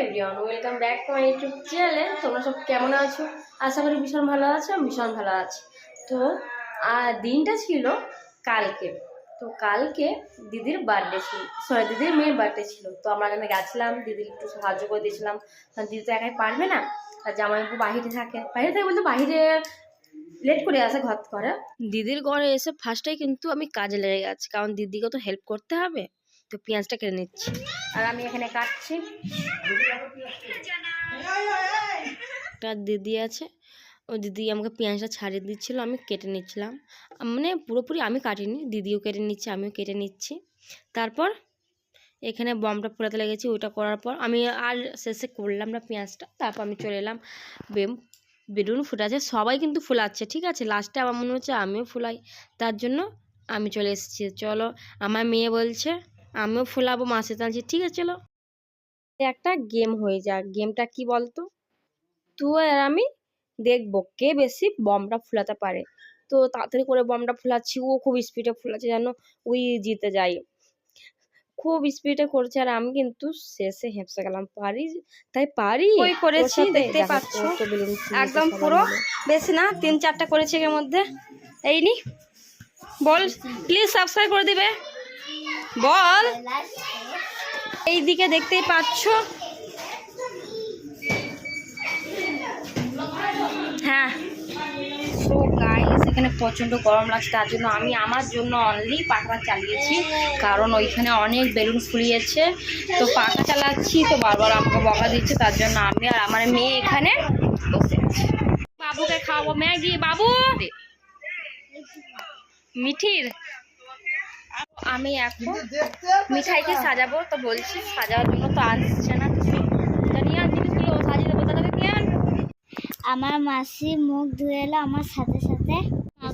Everyone, welcome back to my YouTube চ্যানেলে। তোমরা সব কেমন আছো? আশা করি ভীষণ ভালো আছো। আমি ভীষণ ভালো আছি। তো দিনটা ছিল কালকে। তো কালকে দিদির বার্থডে ছিল, দিদির মেয়ের বার্থডে ছিল। তো আমরা এখানে গেছিলাম, দিদির একটু সাহায্য করে দিয়েছিলাম। কারণ দিদি তো একাই পারবে না, আর জামাইবাবু বাহিরে থাকে বলতে বাহিরে লেট করে আসে ঘর করে। দিদির ঘরে এসে ফার্স্টেই কিন্তু আমি কাজে লেগে গেছি, কারণ দিদিকে তো হেল্প করতে হবে। তো পেঁয়াজটা কেটে নিচ্ছি আর আমি এখানে কাটছি। একটা দিদি আছে, ও দিদি আমাকে পেঁয়াজটা ছাড়িয়ে দিচ্ছিল, আমি কেটে নিচ্ছিলাম। মানে পুরোপুরি আমি কাটিনি, দিদিও কেটে নিচ্ছে, আমিও কেটে নিচ্ছি। তারপর এখানে বমটা ফোড়াতে লেগেছি। ওইটা করার পর আমি আর শেষে করলাম না পেঁয়াজটা। তারপর আমি চলে এলাম। বেলুন ফুটাচ্ছে, সবাই কিন্তু ফুলাচ্ছে, ঠিক আছে। লাস্টে আমার মনে হচ্ছে আমিও ফুলাই, তার জন্য আমি চলে এসেছি। চলো, আমার মেয়ে বলছে আমিও ফুলাবো, মাসে টানছি, ঠিক আছে চলো। একটা গেম হয়ে যাক। গেমটা কি বলতো, তুই আর আমি দেখবো কে বেশি বমটা ফুলাতে পারে। তো তাড়াতাড়ি করে বমটা ফুলাচ্ছি, ও খুব স্পিডে ফুলাচ্ছে, যেন ওই জিতে যায়। খুব স্পিডে করছে আর আমি কিন্তু শেষে হেঁপসে গেলাম। পারি তাই পারি ওই করেছি, দেখতে পাচ্ছ একদম পুরো, বেশি না 3-4টা করেছি এর মধ্যে। এই নি বল, প্লিজ সাবস্ক্রাইব করে দিবে বল। এই দিকে দেখতেই পাচ্ছ, হ্যাঁ। তো গাইস, এখানে প্রচণ্ড গরম লাগছে, তার জন্য আমি আমার জন্য অনলি পাখা চালিয়েছি, কারণ ওইখানে অনেক বেলুন ফুলিয়েছে। তো পাখা চালাচ্ছি, তো বারবার আমাকে বকা দিচ্ছে, তার জন্য আমি আর আমার মেয়ে এখানে বসে আছি। বাবুকে খাওয়াবো ম্যাগি। বাবু মিঠির, আমি এখন মিঠাইকে সাজাবো, তো বলছি সাজাবার জন্য তো আসছে না কিছু। জানি আর জিনিসগুলো ও সাজিয়ে দেবো, তাহলে কি আর আমার মাসি মুখ ধুয়ে এলো, আমার সাথে সাথে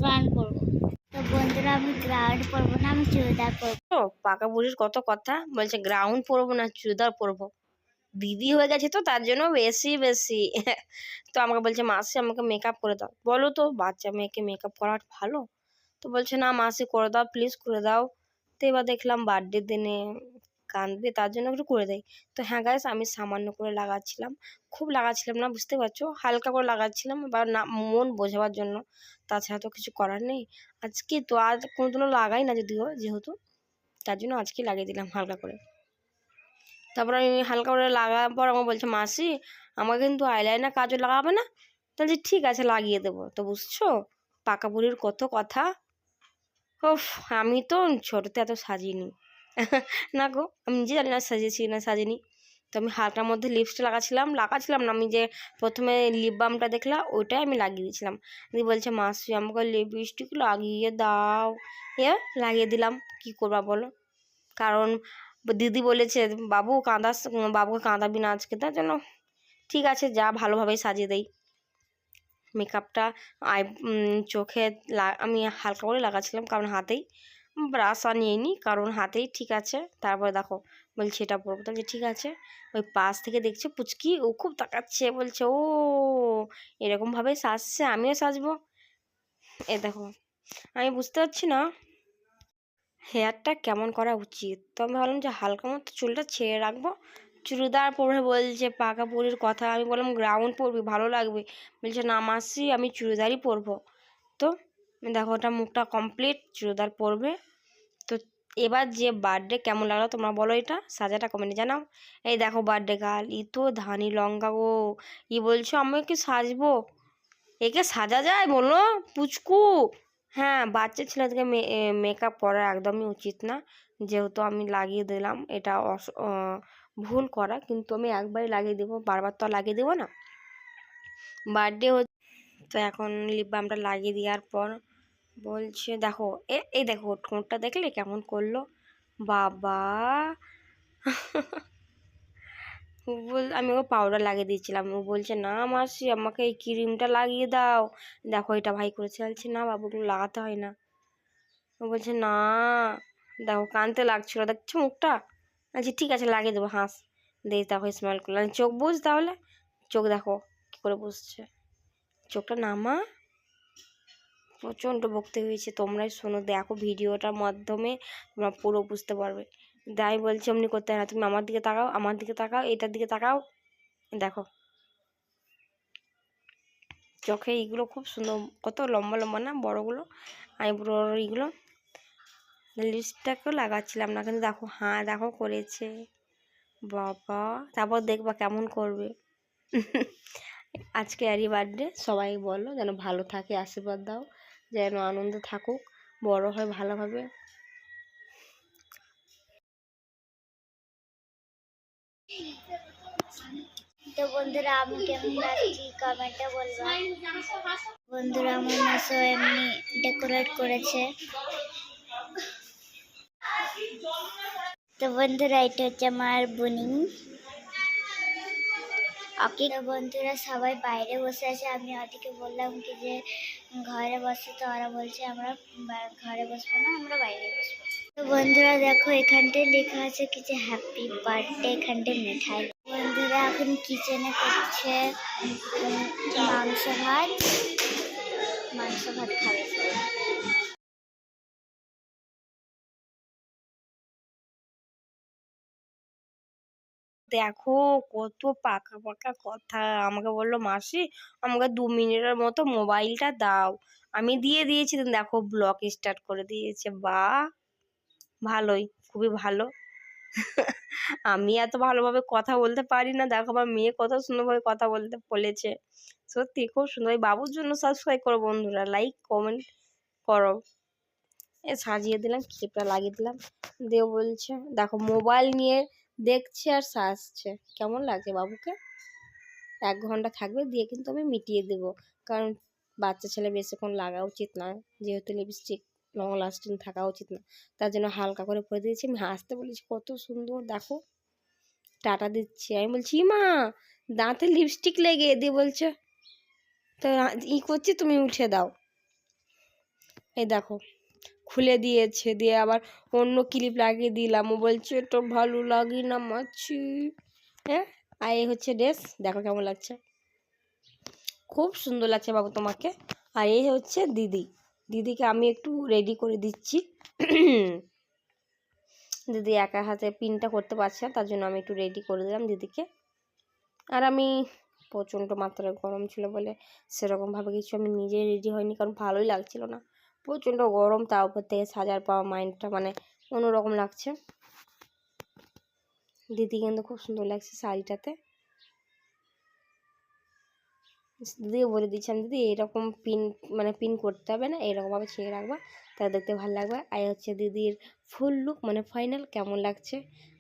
গান করবো। তো বন্ধুরা, আমি গ্রাউন্ড পরবো না, আমি চুড়িদার পরবো। পাকা বুড়ির কত কথা বলছে, গ্রাউন্ড পরবো না চুড়িদার পরবো। দিদি হয়ে গেছে তো তার জন্য বেশি বেশি তো আমাকে বলছে মাসি আমাকে মেকআপ করে দাও। বলো তো বাচ্চা মেয়েকে মেকআপ করা ভালো? তো বলছে না মাসি করে দাও, প্লিজ করে দাও। তো এবার দেখলাম বার্থডে দিনে কাঁদবে, তার জন্য একটু করে দেয়। তো হ্যাঁ গাইস, আমি সামান্য করে লাগাচ্ছিলাম, খুব লাগাচ্ছিলাম না, বুঝতে পারছো, হালকা করে লাগাচ্ছিলাম বা না মন বোঝাবার জন্য। তাছাড়া তো কিছু করার নেই। আজকে তো আর কোনোদিনও লাগাই না যদিও, যেহেতু, তার জন্য আজকে লাগিয়ে দিলাম হালকা করে। তারপর আমি হালকা করে লাগাবার পর আমার বলছে মাসি আমাকে কিন্তু আইলাইনার কাজল লাগাবে না? তাহলে ঠিক আছে লাগিয়ে দেবো। তো বুঝছো পাকা বুড়ির কত কথা। ওফ, আমি তো ছোটোতে এত সাজিনি না গো, আমি নিজে জানি না সাজিয়েছি না সাজিনি। তো আমি হালকার মধ্যে লিপস্টিক লাগাচ্ছিলাম না, আমি যে প্রথমে লিপ বামটা দেখলাম ওইটাই আমি লাগিয়ে দিয়েছিলাম। দিদি বলছে মাসি আমাকে লিপস্টিক লাগিয়ে দাও। লাগিয়ে দিলাম, কি করবা বলো। কারণ দিদি বলেছে বাবুকে কাঁদাবি না আজকে, তার জন্য ঠিক আছে যা ভালোভাবেই সাজিয়ে দেই। মেকআপটা চোখে আমি হালকা করে লাগাচ্ছিলাম, কারণ হাতেই, ব্রাশ আর নিইনি, কারণ হাতেই ঠিক আছে। তারপরে দেখো বলছি এটা পরবো, তাহলে ঠিক আছে। ওই পাশ থেকে দেখছে পুচকি, ও খুব তাকাচ্ছে, বলছে ও এরকমভাবেই সাজছে, আমিও সাজবো। এ দেখো, আমি বুঝতে পারছি না হেয়ারটা কেমন করা উচিত। তো আমি ভাবলাম যে হালকা মতো চুলটা ছেড়ে রাখবো, চুড়িদার পরে বলছে পাকা বুড়ির কথা। আমি বললাম গ্রাউন্ড পরবি, ভালো লাগবে। বলছে না মাসি আমি চুড়িদারই পরবো। তো দেখো ওটা মুখটা কমপ্লিট, চুড়িদার পরবে। তো এবার যে বার্থডে কেমন লাগলো তোমরা বলো, এটা সাজাটা কমেন্টে জানাও। এই দেখো বার্থডে গার্ল, ই তো ধানি লঙ্কা গো। ই বলছো আমাকে সাজবো, একে সাজা যায় বলো পুচকু? হ্যাঁ, বাচ্চা ছেলেদেরকে মেকআপ করা একদমই উচিত না, যেহেতু আমি লাগিয়ে দিলাম, এটা ভুল করা। কিন্তু আমি একবারই লাগিয়ে দেবো, বারবার তো আর লাগিয়ে দেবো না। বার্থডে তো এখন লিপ বামটা লাগিয়ে দেওয়ার পর বলছে দেখো এই দেখো ঠোঁটটা দেখলে কেমন করলো বাবা আমি ও পাউডার লাগিয়ে দিয়েছিলাম, ও বলছে না মাসি আমাকে এই ক্রিমটা লাগিয়ে দাও। দেখো এটা ভাই করেছে, বলছে না বাবুগুলো লাগাতে হয় না। ও বলছে না, দেখো কানতে লাগছিল, দেখছো মুখটা। আচ্ছা ঠিক আছে লাগিয়ে দেবো, হাঁস দেখ দেখো স্মাইল করলো। চোখ বুঝ তাহলে, চোখ দেখো কী করে বুঝছে, চোখটা নামা। প্রচণ্ড বকতে হয়েছে, তোমরাই শোনো, দেখো ভিডিওটার মাধ্যমে তোমরা পুরো বুঝতে পারবে। তাই বলছি অমনি করতে হয় না, তুমি আমার দিকে তাকাও, আমার দিকে তাকাও, এটার দিকে তাকাও, দেখো চোখে এইগুলো খুব সুন্দর, কত লম্বা লম্বা না বড়গুলো, আইব্রো এইগুলো। লিপস্টিকও লাগাচ্ছিলাম না, কিন্তু দেখো হ্যাঁ দেখো করেছে বাবা। তারপর দেখবা কেমন করবে। আজকে আরই বার্থডে, সবাই বলো যেন ভালো থাকে, আশীর্বাদ দাও যেন আনন্দ থাকুক, বড় হয় ভালোভাবে। তো বন্ধুরা আমি কেমন লাগছি কমেন্টে বলবা। বন্ধুরা আমার মাসও এমনি ডেকোরেট করেছে। তো বন্ধুরা এটা হচ্ছে আমার বুনিং। ওকে বন্ধুরা সবাই বাইরে বসে আছে, আমি ওদেরকে বললাম কি যে ঘরে বসে, তো ওরা বলছে আমরা ঘরে বসবো না, আমরা বাইরে বসবো। তো বন্ধুরা দেখো এখানটায় লেখা আছে কি যে হ্যাপি বার্থডে, এখানটায় মিঠাই। বন্ধুরা এখন কিচেনে করছে মাংস ভাত খাবে সবাই। দেখো কত পাকা পাকা কথা। আমাকে বললো মাসি আমাকে 2 মিনিটের মতো মোবাইলটা দাও, আমি দিয়ে দিয়েছি। দেখো ব্লগ স্টার্ট করে দিয়েছে, বা ভালোই, খুবই ভালো। আমি এত ভালোভাবে কথা বলতে পারি না, দেখো আমার মেয়ে কত সুন্দরভাবে কথা বলতে বলেছে, সত্যি খুব সুন্দর। বাবুর জন্য সাবস্ক্রাইব করো বন্ধুরা, লাইক কমেন্ট করো। এ সাজিয়ে দিলাম, ক্লিপটা লাগিয়ে দিলাম, দিয়ে বলছে দেখো মোবাইল নিয়ে দেখছে আর সাজছে। কেমন লাগছে বাবুকে? 1 ঘন্টা থাকবে, দিয়ে কিন্তু আমি মিটিয়ে দেব, কারণ বাচ্চা ছেলে বেশিক্ষণ লাগা উচিত না, যেহেতু লিপস্টিক লং লাস্টিং থাকা উচিত না, তার জন্য হালকা করে পরে দিয়েছি। আমি হাসতে বলেছি কত সুন্দর, দেখো টাটা দিচ্ছি। আমি বলছি মা দাঁতে লিপস্টিক লেগে, দিয়ে বলছে তো করছি তুমি উঠে দাও। এই দেখো খুলে দিয়েছে, দিয়ে আবার অন্য ক্লিপ লাগিয়ে দিলাম। ও বলছে এটা ভালো লাগে না মাছি। হ্যাঁ, আর এই হচ্ছে ড্রেস, দেখো কেমন লাগছে, খুব সুন্দর লাগছে বাবু তোমাকে। আর এই হচ্ছে দিদিকে আমি একটু রেডি করে দিচ্ছি। দিদি একা হাতে পিনটা করতে পারছে না, তার জন্য আমি একটু রেডি করে দিলাম দিদিকে। আর আমি প্রচণ্ড মাত্রায় গরম ছিল বলে সেরকমভাবে কিছু আমি নিজে রেডি হয়নি, কারণ ভালোই লাগছিল না, প্রচণ্ড গরম, তার উপর থেকে সাজার পাওয়া মাইন্ডটা মানে অন্যরকম লাগছে। দিদি কিন্তু খুব সুন্দর লাগছে শাড়িটাতে। দিদিকে বলে দিচ্ছি আমি, দিদি এরকম পিন করতে হবে না, এরকমভাবে ছেড়ে রাখবা, তাহলে দেখতে ভালো লাগবে। আর হচ্ছে দিদির ফুল লুক মানে ফাইনাল কেমন লাগছে।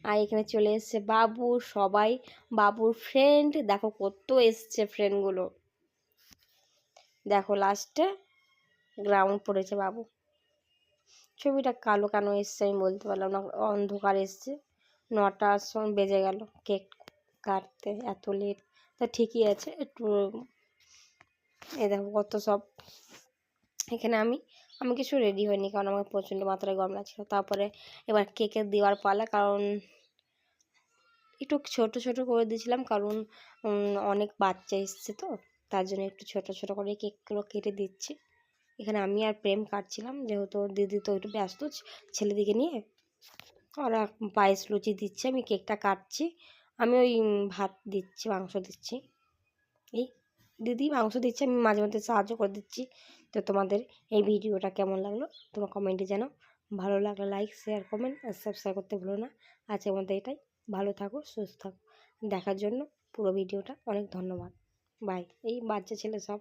আর এখানে চলে এসছে বাবু, সবাই বাবুর ফ্রেন্ড, দেখো কত এসছে ফ্রেন্ডগুলো। দেখো লাস্টে গ্রাউন্ড পড়েছে বাবু। ছবিটা কালো কেন এসছে আমি বলতে পারলাম না, অন্ধকার এসছে। 9টার সময় বেজে গেল কেক কাটতে, এত লেট, তা ঠিকই আছে একটু। এ দেখো কত সব। এখানে আমি কিছু রেডি হইনি, কারণ আমাকে প্রচণ্ড মাত্রায় গরম লাগছিল। তারপরে এবার কেকের দেওয়ার পালা, কারণ একটু ছোট ছোট করে দিয়েছিলাম, কারণ অনেক বাচ্চা এসছে তো, তার জন্য একটু ছোট ছোট করে কেকগুলো কেটে দিচ্ছি। এখানে আমি আর প্রেম কাটছিলাম, যেহেতু দিদি তো একটু ব্যস্ত ছেলেদিকে নিয়ে, ওরা পায়েস লুচি দিচ্ছে, আমি কেকটা কাটছি। আমি ওই ভাত দিচ্ছি, মাংস দিচ্ছি, এই দিদি মাংস দিচ্ছে, আমি মাঝে মধ্যে সাহায্য করে দিচ্ছি। তো তোমাদের এই ভিডিওটা কেমন লাগলো তোমরা কমেন্টে জানাও, ভালো লাগলে লাইক শেয়ার কমেন্ট আর সাবস্ক্রাইব করতে ভুলো না। আজকের মধ্যে এটাই, ভালো থাকো সুস্থ থাকো, দেখার জন্য পুরো ভিডিওটা অনেক ধন্যবাদ। বাই। এই বাচ্চা ছেলে সব